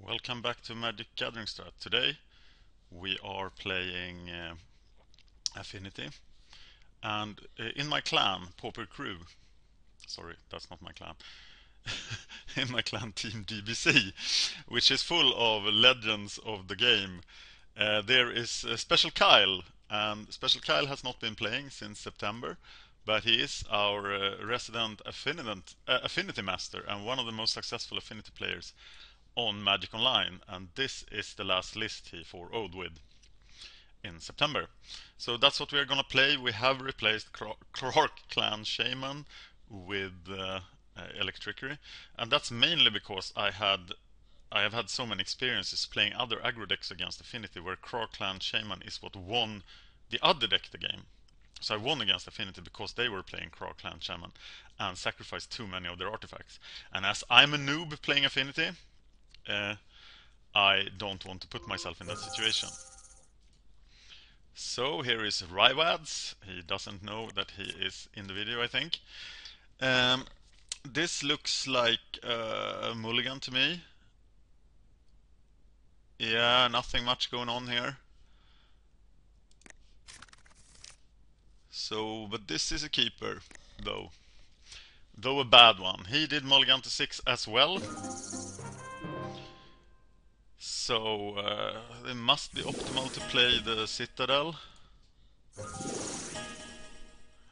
Welcome back to Magic Gathering Strat. Today we are playing Affinity, and in my clan, Pauper crew, sorry, that's not my clan, in my clan team DBC, which is full of legends of the game, there is Special Kyle, and Special Kyle has not been playing since September, but he is our resident Affinity Master and one of the most successful Affinity players on Magic Online, and this is the last list he 4-0'd with in September. So that's what we're gonna play. We have replaced Clark Clan Shaman with Electrickery, and that's mainly because I have had so many experiences playing other aggro decks against Affinity where Clark Clan Shaman is what won the other deck the game. So I won against Affinity because they were playing Clark Clan Shaman and sacrificed too many of their artifacts. And as I'm a noob playing Affinity, I don't want to put myself in that situation. So here is Rywads. He doesn't know that he is in the video, I think. This looks like a mulligan to me. Yeah, nothing much going on here. So, but this is a keeper, though. Though a bad one. He did mulligan to 6 as well. So, it must be optimal to play the Citadel,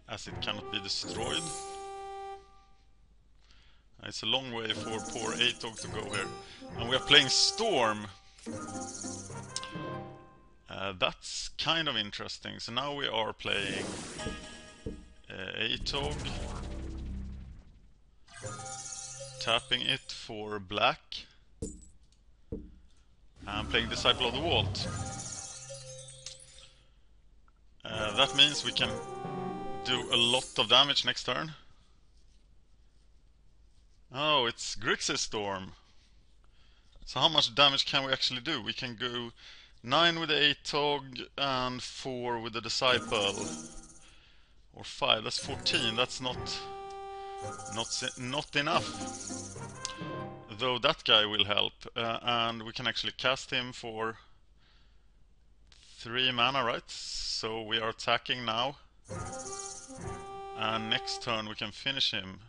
as it cannot be destroyed. It's a long way for poor Atog to go here. And we are playing Storm. That's kind of interesting. So now we are playing Atog, tapping it for black, and playing Disciple of the Vault. That means we can do a lot of damage next turn. Oh, it's Grixis Storm. So how much damage can we actually do? We can go 9 with the Atog and 4 with the Disciple. Or 5, that's 14, that's not enough. Though that guy will help, and we can actually cast him for 3 mana, right? So we are attacking now. And next turn we can finish him,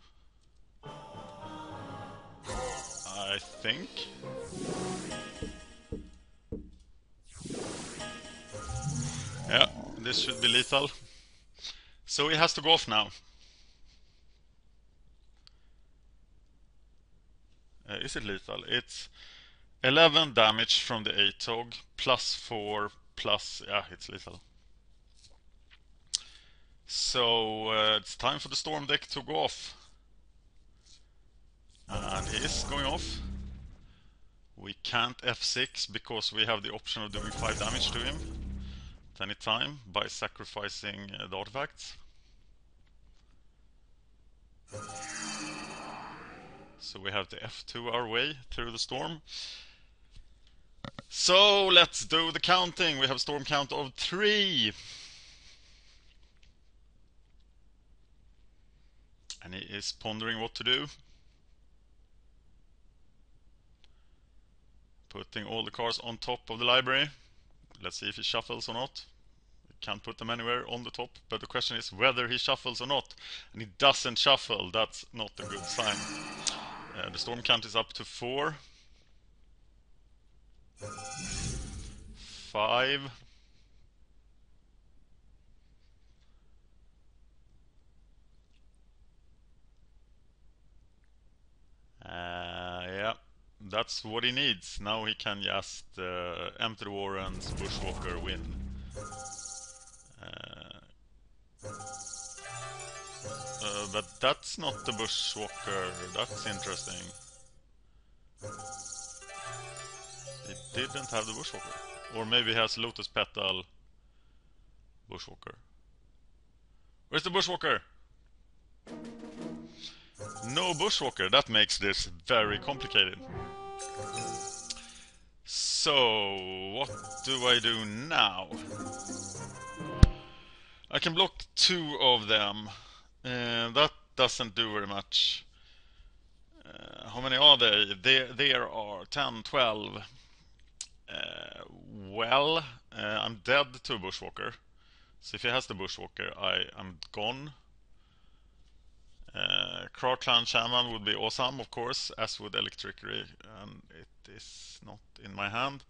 I think. Yeah, this should be lethal. So he has to go off now. Is it lethal? It's 11 damage from the Atog, plus 4, plus... yeah, it's lethal. So it's time for the Storm deck to go off. And he is going off. We can't F6 because we have the option of doing 5 damage to him at any time by sacrificing the artifacts. So we have to F2 our way through the Storm. So let's do the counting. We have a Storm count of 3. And he is pondering what to do. Putting all the cards on top of the library. Let's see if he shuffles or not. We can't put them anywhere on the top, but the question is whether he shuffles or not. And he doesn't shuffle, that's not a good sign. The Storm count is up to 4. 5. Yeah, that's what he needs. Now he can just empty the Warrens, Bushwalker, win. But that's not the Bushwalker. That's interesting. He didn't have the Bushwalker. Or maybe he has Lotus Petal Bushwalker. Where's the Bushwalker? No Bushwalker. That makes this very complicated. So, what do I do now? I can block 2 of them. That doesn't do very much. How many are they? There are 10, 12. Well, I'm dead to Bushwalker. So if he has the Bushwalker, I am gone. Crow Clan Shaman would be awesome, of course, as would Electricity, and it is not in my hand.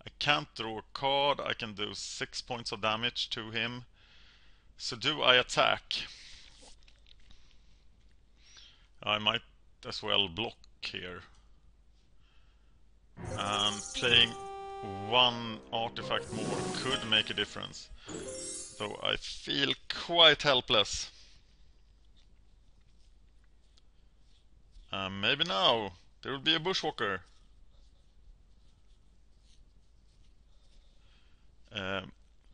I can't draw a card. I can do 6 points of damage to him. So do I attack? I might as well block here. And playing one artifact more could make a difference. Though I feel quite helpless. Maybe now there will be a Bushwalker.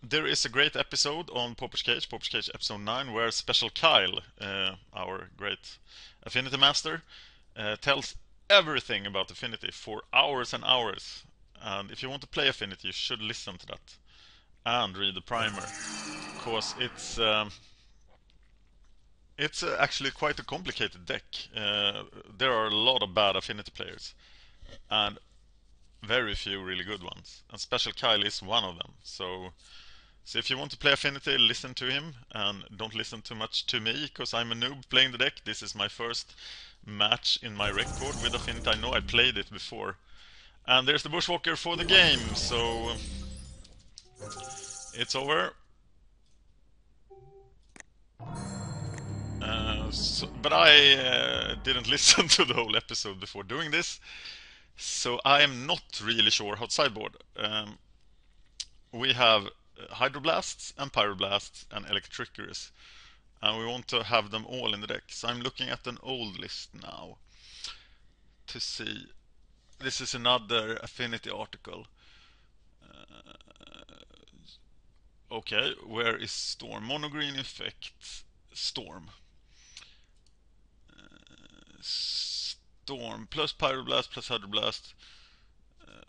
There is a great episode on Pauper's Cage episode 9, where Special Kyle, our great Affinity Master, tells everything about Affinity for hours and hours. And if you want to play Affinity, you should listen to that and read the primer, because it's actually quite a complicated deck. There are a lot of bad Affinity players and very few really good ones, and Special Kyle is one of them. So if you want to play Affinity, listen to him and don't listen too much to me, because I'm a noob playing the deck. This is my first match in my record with Affinity. I know I played it before. And there's the Bushwalker for the game, so it's over. But I didn't listen to the whole episode before doing this, so I am not really sure how to sideboard. We have Hydroblasts and Pyroblasts and Electricurus, and we want to have them all in the deck. So I'm looking at an old list now to see. This is another Affinity article. Okay, where is Storm? Monogreen effect, Storm. Storm plus Pyroblast plus Hydroblast,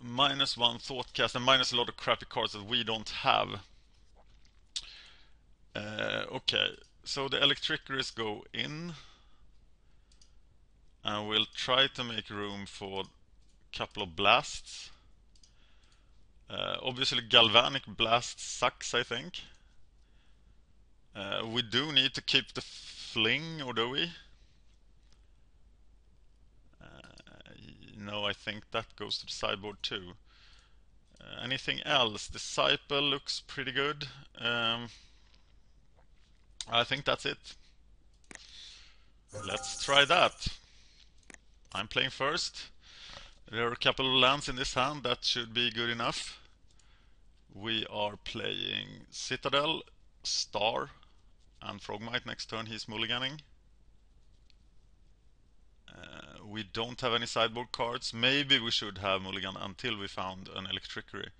-1 Thoughtcast, and minus a lot of crappy cards that we don't have. Okay, so the Electricurus go in, and we'll try to make room for a couple of blasts. Obviously Galvanic Blast sucks, I think. We do need to keep the Fling, or do we? No, I think that goes to the sideboard too. Anything else? Disciple looks pretty good. I think that's it. Let's try that. I'm playing first. There are a couple of lands in this hand that should be good enough. We are playing Citadel, Star, and Frogmite. Next turn he's mulliganing. We don't have any sideboard cards. Maybe we should have mulligan until we found an Electricity.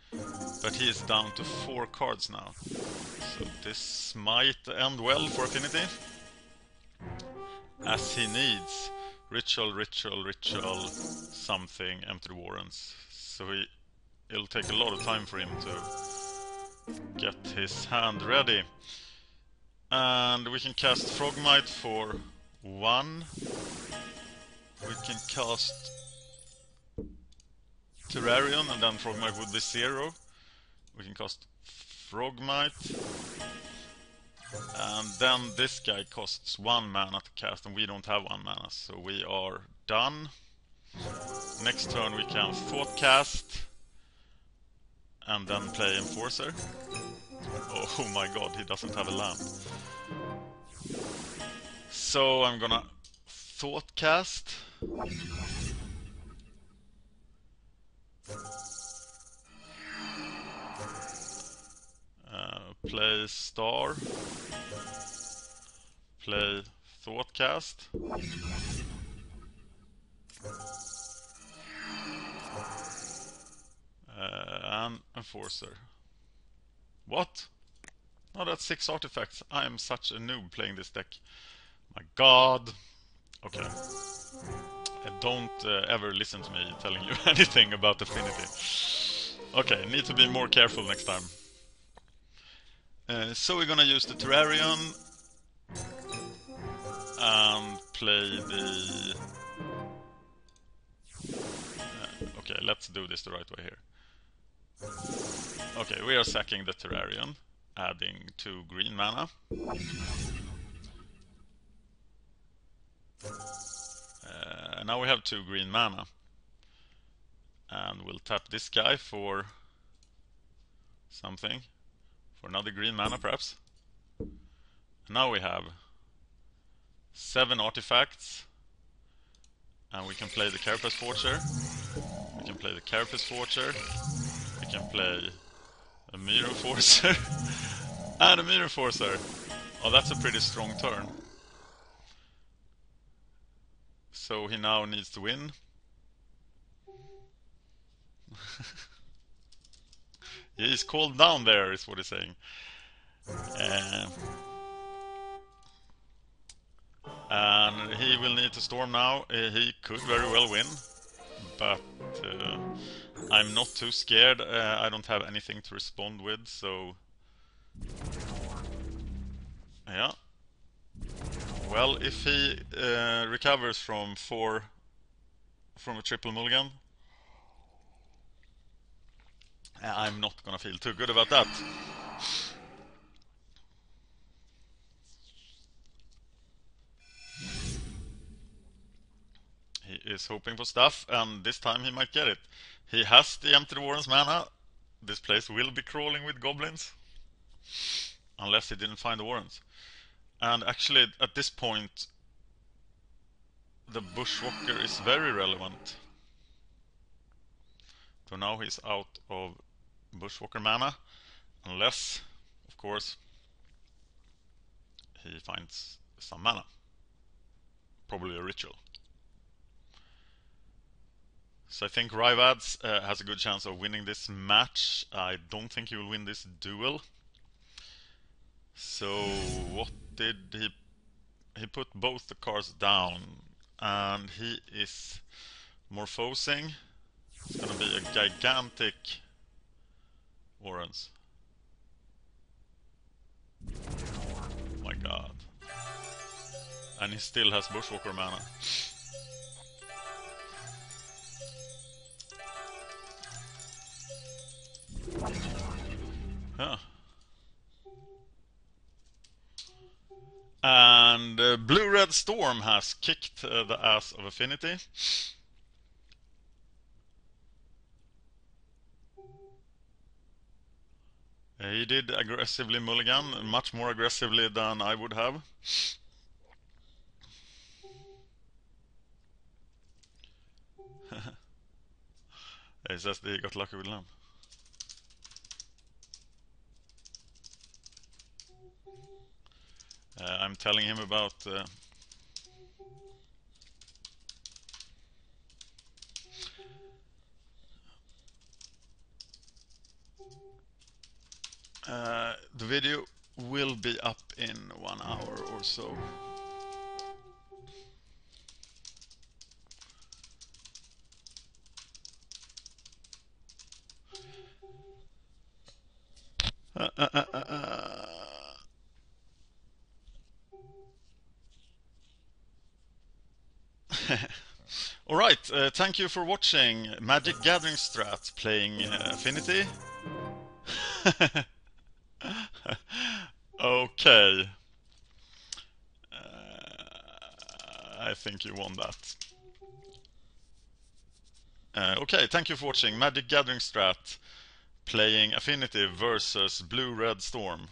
But he is down to 4 cards now. So this might end well for Affinity, as he needs ritual, something, empty warrants. So it'll take a lot of time for him to get his hand ready. And we can cast Frogmite for 1. We can cast Terrarion, and then Frogmite would be 0. We can cast Frogmite, and then this guy costs 1 mana to cast, and we don't have 1 mana, so we are done. Next turn we can Thoughtcast, and then play Enforcer. Oh my god, he doesn't have a land. So I'm gonna Thoughtcast. Play Star. Play Thoughtcast. And Enforcer. What? Oh, that's 6 artifacts. I am such a noob playing this deck. My god. Okay. Don't ever listen to me telling you anything about Affinity. Okay, need to be more careful next time. So we're gonna use the Terrarion and play the Okay, let's do this the right way here. Okay, we are sacking the Terrarion, adding 2 green mana. Now we have 2 green mana. And we'll tap this guy for something. For another green mana, perhaps. Now we have 7 artifacts. And we can play the Carapace Forger. We can play the Carapace Forger. We can play a Mirror Forcer. And a Mirror Forcer. Oh, that's a pretty strong turn. So he now needs to win. He's called down there, is what he's saying. And he will need to storm now. He could very well win. But I'm not too scared. I don't have anything to respond with, so... Yeah. Well, if he recovers from a triple mulligan, I'm not gonna feel too good about that. He is hoping for stuff, and this time he might get it. He has the Empty the Warren's mana. This place will be crawling with goblins. Unless he didn't find the Warrens. And actually, at this point, the Bushwalker is very relevant. So now he's out of Bushwalker mana. Unless, of course, he finds some mana. Probably a ritual. So I think Rywads has a good chance of winning this match. I don't think he will win this duel. So what did he... He put both the cards down. And he is morphosing. It's gonna be a gigantic Warrens. Oh my god. And he still has Bushwalker mana. Huh. And Blue-Red Storm has kicked the ass of Affinity. He did aggressively mulligan, much more aggressively than I would have. He says that he got lucky with lamp. I'm telling him about the video will be up in 1 hour or so. Alright, thank you for watching Magic Gathering Strat playing Affinity. Okay. I think you won that. Okay, thank you for watching Magic Gathering Strat playing Affinity versus Blue-Red Storm.